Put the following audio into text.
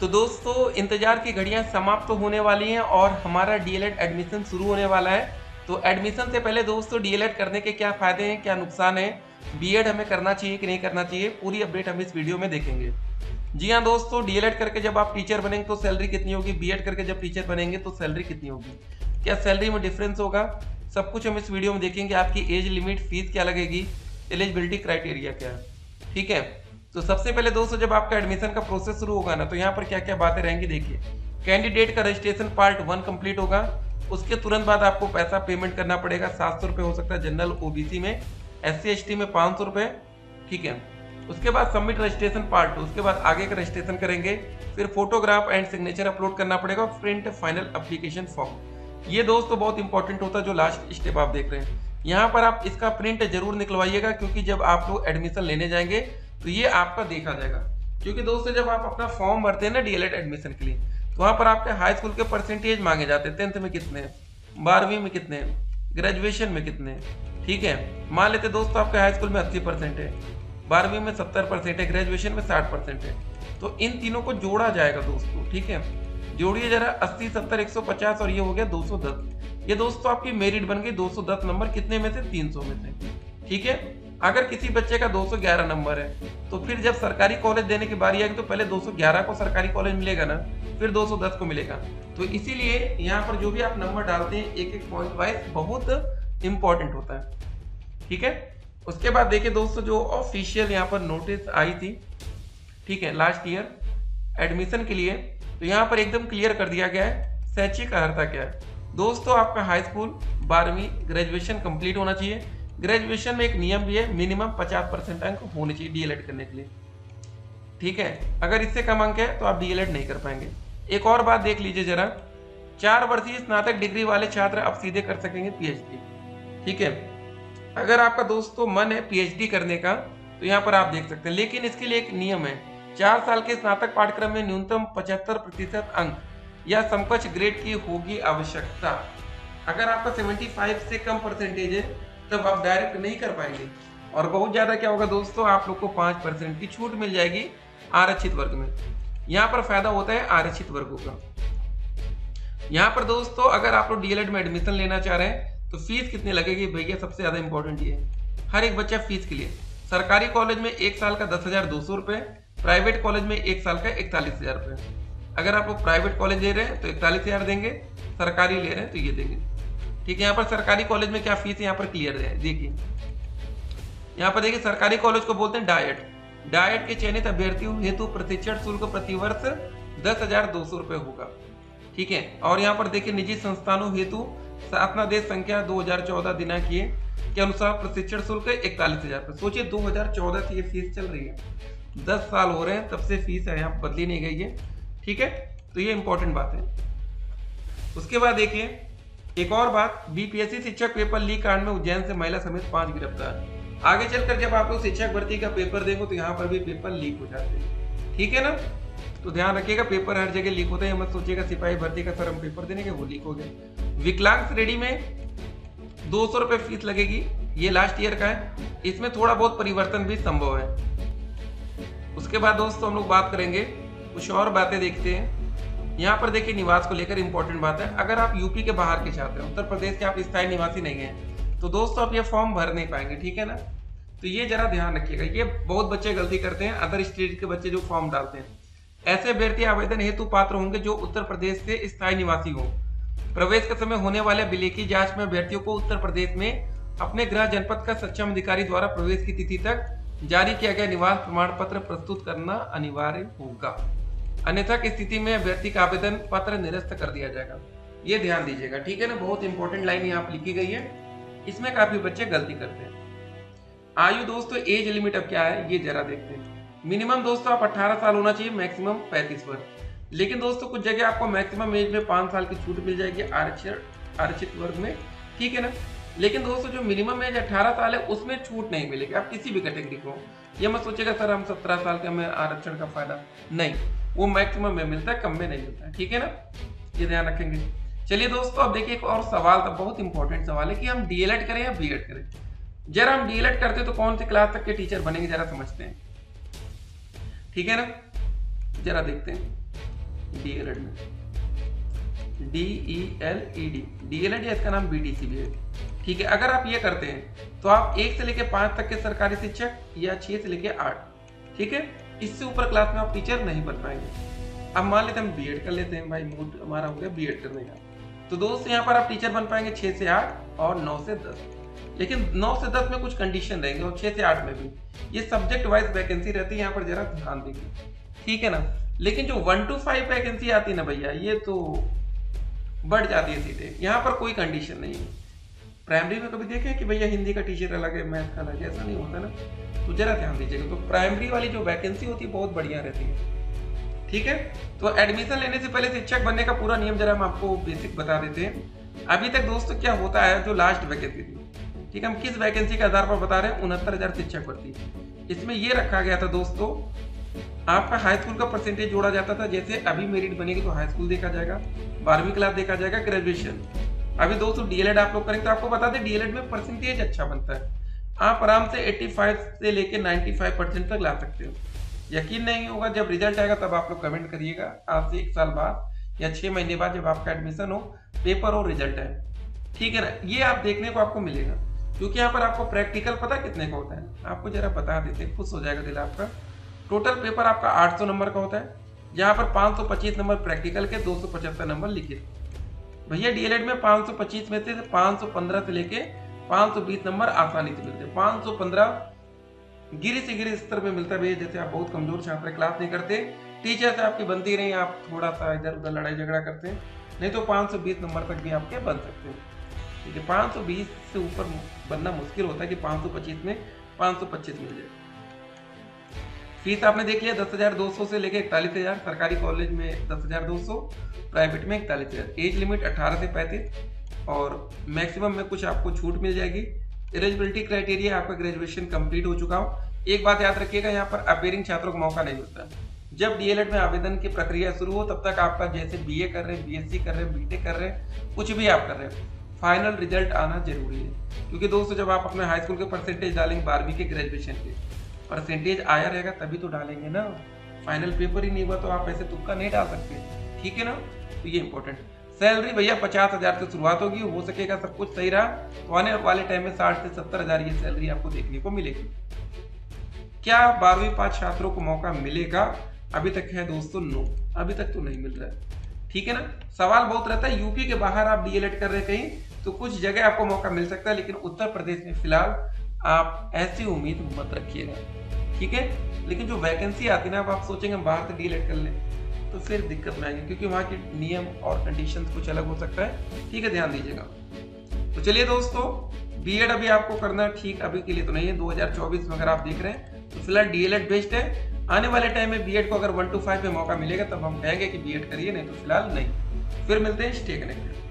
तो दोस्तों इंतजार की घड़ियां समाप्त तो होने वाली हैं और हमारा डीएलएड एडमिशन शुरू होने वाला है। तो एडमिशन से पहले दोस्तों डीएलएड करने के क्या फ़ायदे हैं, क्या नुकसान है, बीएड हमें करना चाहिए कि नहीं करना चाहिए, पूरी अपडेट हम इस वीडियो में देखेंगे। जी हाँ दोस्तों, डीएलएड करके जब आप टीचर बनेंगे तो सैलरी कितनी होगी, बीएड करके जब टीचर बनेंगे तो सैलरी कितनी होगी, क्या सैलरी में डिफरेंस होगा, सब कुछ हम इस वीडियो में देखेंगे। आपकी एज लिमिट, फीस क्या लगेगी, एलिजिबिलिटी क्राइटेरिया क्या है, ठीक है। तो सबसे पहले दोस्तों जब आपका एडमिशन का प्रोसेस शुरू होगा ना, तो यहाँ पर क्या क्या बातें रहेंगी देखिए। कैंडिडेट का रजिस्ट्रेशन पार्ट 1 कंप्लीट होगा, उसके तुरंत बाद आपको पैसा पेमेंट करना पड़ेगा। 700 रुपये हो सकता है जनरल ओबीसी में, SC ST में 500 रुपये, ठीक है। उसके बाद सबमिट रजिस्ट्रेशन पार्ट 2, उसके बाद आगे का रजिस्ट्रेशन करेंगे, फिर फोटोग्राफ एंड सिग्नेचर अपलोड करना पड़ेगा, प्रिंट फाइनल एप्लीकेशन फॉर्म। ये दोस्तों बहुत इंपॉर्टेंट होता है जो लास्ट स्टेप आप देख रहे हैं। यहाँ पर आप इसका प्रिंट जरूर निकलवाइएगा, क्योंकि जब आप लोग एडमिशन लेने जाएंगे तो ये आपका देखा जाएगा। क्योंकि दोस्तों जब आप अपना फॉर्म भरते हैं ना डीएलएड एडमिशन के लिए, तो वहाँ पर आपके हाई स्कूल के परसेंटेज मांगे जाते हैं। 10th में कितने हैं, 12वीं में कितने हैं, ग्रेजुएशन में कितने हैं, ठीक है। मान लेते दोस्तों आपके हाई स्कूल में 80% है, 12वीं में 70% है, ग्रेजुएशन में 60% है। तो इन तीनों को जोड़ा जाएगा दोस्तों, ठीक है। जोड़िए जरा, 80, 70, 150 और ये हो गया 210। ये दोस्तों आपकी मेरिट बन गई 210 नंबर, कितने में से, 300 में से, ठीक है। अगर किसी बच्चे का 211 नंबर है, तो फिर जब सरकारी कॉलेज देने की बारी आएगी तो पहले 211 को सरकारी कॉलेज मिलेगा ना, फिर 210 को मिलेगा। तो इसीलिए यहाँ पर जो भी आप नंबर डालते हैं एक एक पॉइंट वाइज बहुत इंपॉर्टेंट होता है, ठीक है। उसके बाद देखिए दोस्तों जो ऑफिशियल यहाँ पर नोटिस आई थी, ठीक है, लास्ट ईयर एडमिशन के लिए, तो यहाँ पर एकदम क्लियर कर दिया गया है शैक्षिक अर्हता क्या है। दोस्तों आपका हाई स्कूल 12वीं ग्रेजुएशन कंप्लीट होना चाहिए। ग्रेजुएशन में एक नियम भी है, मिनिमम 50% अंक होने चाहिए डीएलएड करने के लिए, ठीक है। अगर इससे कम अंक है तो आप डीएलएड नहीं कर पाएंगे। एक और बात देख लीजिए जरा, 4 वर्षीय स्नातक डिग्री वाले छात्र अब सीधे कर सकेंगे पीएचडी, ठीक है। अगर आपका दोस्तों मन है पीएचडी करने का तो यहाँ पर आप देख सकते हैं, लेकिन इसके लिए एक नियम है। 4 साल के स्नातक पाठ्यक्रम में न्यूनतम 75% अंक या समकक्ष ग्रेड की होगी आवश्यकता। अगर आपका 75 से कम परसेंटेज है तब आप डायरेक्ट नहीं कर पाएंगे, और बहुत ज्यादा क्या होगा दोस्तों, आप लोग को 5% की छूट मिल जाएगी आरक्षित वर्ग में। यहाँ पर फायदा होता है आरक्षित वर्गों का। यहाँ पर दोस्तों अगर आप लोग डीएलएड में एडमिशन लेना चाह रहे हैं तो फीस कितनी लगेगी भैया, सबसे ज्यादा इंपॉर्टेंट ये है। हर एक बच्चा फीस के लिए, सरकारी कॉलेज में 1 साल का 10,200 रुपये, प्राइवेट कॉलेज में 1 साल का 41,000 रुपये। अगर आप लोग प्राइवेट कॉलेज ले रहे हैं तो 41,000 देंगे, सरकारी ले रहे हैं तो ये देंगे, ठीक है। यहाँ पर सरकारी कॉलेज में क्या फीस है यहाँ पर क्लियर है, देखिए यहाँ पर देखिए, सरकारी कॉलेज को बोलते हैं डाइट। डाइट के चयनित अभ्यर्थियों हेतु प्रशिक्षण शुल्क प्रतिवर्ष 10,200 रुपये होगा, ठीक है। और यहाँ पर देखिए निजी संस्थानों हेतु शासनादेश संख्या 2014 दिनांकीय के अनुसार प्रशिक्षण शुल्क 41,000 रुपये। सोचिए 2014 से ये फीस चल रही है, 10 साल हो रहे हैं तब से फीस है, यहाँ बदली नहीं गई है, ठीक है। तो ये इंपॉर्टेंट बात है। उसके बाद देखिए एक और बात, बीपीएससी शिक्षक पेपर लीक कांड में उज्जैन से महिला समेत 5 गिरफ्तार। आगे चलकर जब आप लोग शिक्षक भर्ती का पेपर देंगे तो यहाँ पर भी पेपर लीक हो जाते हैं, ठीक है ना। तो ध्यान रखिएगा, पेपर हर जगह लीक होते हैं, मत सोचिएगा सिपाही भर्ती का सर हम पेपर देने के वो लीक हो गए। विकलांग श्रेणी में 200 रुपये फीस लगेगी, ये लास्ट ईयर का है, इसमें थोड़ा बहुत परिवर्तन भी संभव है। उसके बाद दोस्तों हम लोग बात करेंगे, कुछ और बातें देखते हैं। यहाँ पर देखिए निवास को लेकर इंपॉर्टेंट बात है। अगर आप यूपी के बाहर के छात्र हैं, उत्तर प्रदेश के आप स्थायी निवासी नहीं हैं, तो दोस्तों आप ये फॉर्म भर नहीं पाएंगे, ठीक है ना। तो ये जरा ध्यान रखिएगा, ये बहुत बच्चे गलती करते हैं, अदर स्टेट के बच्चे जो फॉर्म डालते हैं। ऐसे अभ्यर्थी आवेदन हेतु पात्र होंगे जो उत्तर प्रदेश से स्थायी निवासी हों। प्रवेश के समय होने वाले अभिलेखी जांच में अभ्यर्थियों को उत्तर प्रदेश में अपने गृह जनपद का सक्षम अधिकारी द्वारा प्रवेश की तिथि तक जारी किया गया निवास प्रमाण पत्र प्रस्तुत करना अनिवार्य होगा, अन्यथा की स्थिति में अभ्यर्थी का आवेदन पत्र निरस्त कर दिया जाएगा। ये ध्यान दीजिएगा, ठीक है ना। बहुत इंपॉर्टेंट लाइन यहाँ पर लिखी गई है, इसमें काफी बच्चे गलती करते हैं। आयु दोस्तों एज लिमिट अब क्या है ये जरा देखते हैं। मिनिमम दोस्तों आप 18 साल होना चाहिए, मैक्सिमम 35 वर्ष। लेकिन दोस्तों कुछ जगह आपको मैक्सिमम एज में 5 साल की छूट मिल जाएगी आरक्षित वर्ग में, ठीक है ना। लेकिन दोस्तों जो मिनिमम एज 18 साल है उसमें छूट नहीं मिलेगी, आप किसी भी कैटेगरी को। ये मत सोचेगा सर हम 17 साल के हमें आरक्षण का फायदा, नहीं, वो मैक्सिमम में मिलता है, कम में नहीं मिलता है, ठीक है ना। ये ध्यान रखेंगे। चलिए दोस्तों अब देखिए एक और सवाल था, बहुत इंपॉर्टेंट सवाल है कि हम डीएलएड करें या बीएड करें। जरा हम डीएलएड करते तो कौन सी क्लास तक के टीचर बनेंगे, जरा समझते हैं, ठीक है ना। जरा देखते हैं। डीएलएड में, DELED, डीएलएड या इसका नाम BTC भी है। ठीक है, अगर आप ये करते हैं तो आप 1 से लेके 5 तक के सरकारी शिक्षक या 6 से लेके 8, ठीक है, इससे ऊपर क्लास में आप टीचर नहीं बन पाएंगे। अब मान लेते हैं हम बीएड कर लेते हैं, भाई मूड हमारा हो गया बीएड करने का। तो दोस्त यहाँ पर आप टीचर बन पाएंगे 6 से 8 और 9 से 10, लेकिन 9 से 10 में कुछ कंडीशन रहेंगे और 6 से 8 में भी। ये सब्जेक्ट वाइज वैकेंसी रहती है, यहाँ पर जरा ध्यान देंगे, ठीक है ना। लेकिन जो 1 to 5 वैकेंसी आती है ना भैया, ये तो बढ़ जाती है सीटें, यहाँ पर कोई कंडीशन नहीं है। प्राइमरी में कभी देखें कि भैया हिंदी का टीचर अलग है, मैथ का अलग है, ऐसा नहीं होता ना, तो जरा ध्यान दीजिएगा। तो प्राइमरी वाली जो वैकेंसी होती है बहुत बढ़िया रहती है, ठीक है। तो एडमिशन लेने से पहले शिक्षक बनने का पूरा नियम जरा हम आपको बेसिक बता देते हैं। अभी तक दोस्तों क्या होता है, जो लास्ट वैकेंसी थी, ठीक है, हम किस वैकेंसी के आधार पर बता रहे हैं, 69,000 शिक्षक भर्ती। इसमें ये रखा गया था दोस्तों, आपका हाई स्कूल का परसेंटेज जोड़ा जाता था। जैसे अभी मेरिट बनेगी तो हाई स्कूल देखा जाएगा, 12वीं क्लास देखा जाएगा, ग्रेजुएशन। अभी दोस्तों डीएलएड आप लोग करेंगे तो आपको बता दें डीएलएड में परसेंटेज अच्छा बनता है, आप आराम से 85 से लेके 95% तक ला सकते हो। यकीन नहीं होगा, जब रिजल्ट आएगा तब आप लोग कमेंट करिएगा, आज से 1 साल बाद या 6 महीने बाद जब आपका एडमिशन हो, पेपर और रिजल्ट है, ठीक है ना, ये आप देखने को आपको मिलेगा। क्योंकि यहाँ पर आपको प्रैक्टिकल पता कितने का होता है, आपको जरा बता देते हैं, खुश हो जाएगा दिल आपका। टोटल पेपर आपका 800 नंबर का होता है, जहाँ पर 525 नंबर प्रैक्टिकल के, 275 नंबर लिखित। भैया डीएलएड में 525 में से 515 से लेके 520 नंबर आसानी से मिलते हैं। 515 गिरी से गिरी स्तर पे मिलता है भैया। जैसे आप बहुत कमजोर छात्र, क्लास नहीं करते, टीचर से आपकी बनती रही, आप थोड़ा सा इधर उधर लड़ाई झगड़ा करते हैं, नहीं तो 520 नंबर तक भी आपके बन सकते हैं, ठीक है। 520 से ऊपर बनना मुश्किल होता है कि 525 में 525 मिल जाए। फीस आपने देख लिया, 10,200 से लेके 41,000, सरकारी कॉलेज में 10,200, प्राइवेट में 41,000। एज लिमिट 18 से 35 और मैक्सिमम में कुछ आपको छूट मिल जाएगी। एलिजिबिलिटी क्राइटेरिया आपका ग्रेजुएशन कंप्लीट हो चुका हो। एक बात याद रखिएगा, यहाँ पर अपेयरिंग छात्रों को मौका नहीं मिलता। जब डीएलएड में आवेदन की प्रक्रिया शुरू हो तब तक आपका, जैसे बीए कर रहे हैं, बीएससी कर रहे हैं, बीटेक कर रहे हैं, कुछ भी आप कर रहे हैं, फाइनल रिजल्ट आना जरूरी है। क्योंकि दोस्तों जब आप अपने हाई स्कूल के परसेंटेज डालेंगे, 12वीं के, ग्रेजुएशन के परसेंटेज आया रहेगा तभी तो डालेंगे ना। फाइनल पेपर ही नहीं हुआ तो आप ऐसे तुक्का नहीं डाल सकते, ठीक है ना। तो ये इंपॉर्टेंट। सैलरी भैया 50,000 से शुरुआत होगी, हो सकेगा सब कुछ सही रहा तो आने वाले टाइम में 60 से 70,000 ये सैलरी आपको देखने को मिलेगी। क्या 12वीं पास छात्रों को मौका मिलेगा? अभी तक है दोस्तों नो, अभी तक तो नहीं मिल रहा है, ठीक है ना। सवाल बहुत रहता है, यूपी के बाहर आप डीएलएड कर रहे कहीं तो कुछ जगह आपको मौका मिल सकता है, लेकिन उत्तर प्रदेश में फिलहाल आप ऐसी उम्मीद मत रखिएगा, ठीक है। लेकिन जो वैकेंसी आती है ना, अब आप सोचेंगे हम बाहर से डीएलएड कर लें तो फिर दिक्कत में आएगी, क्योंकि वहाँ के नियम और कंडीशंस कुछ अलग हो सकता है, ठीक है, ध्यान दीजिएगा। तो चलिए दोस्तों, बीएड अभी आपको करना ठीक अभी के लिए तो नहीं है, 2024 में अगर आप देख रहे हैं तो फिलहाल डीएलएड बेस्ट है। आने वाले टाइम में बीएड को अगर 1 to 5 पे मौका मिलेगा तब हम कहेंगे कि बीएड करिए, नहीं तो फिलहाल नहीं। फिर मिलते हैं, स्टे कनेक्टेड।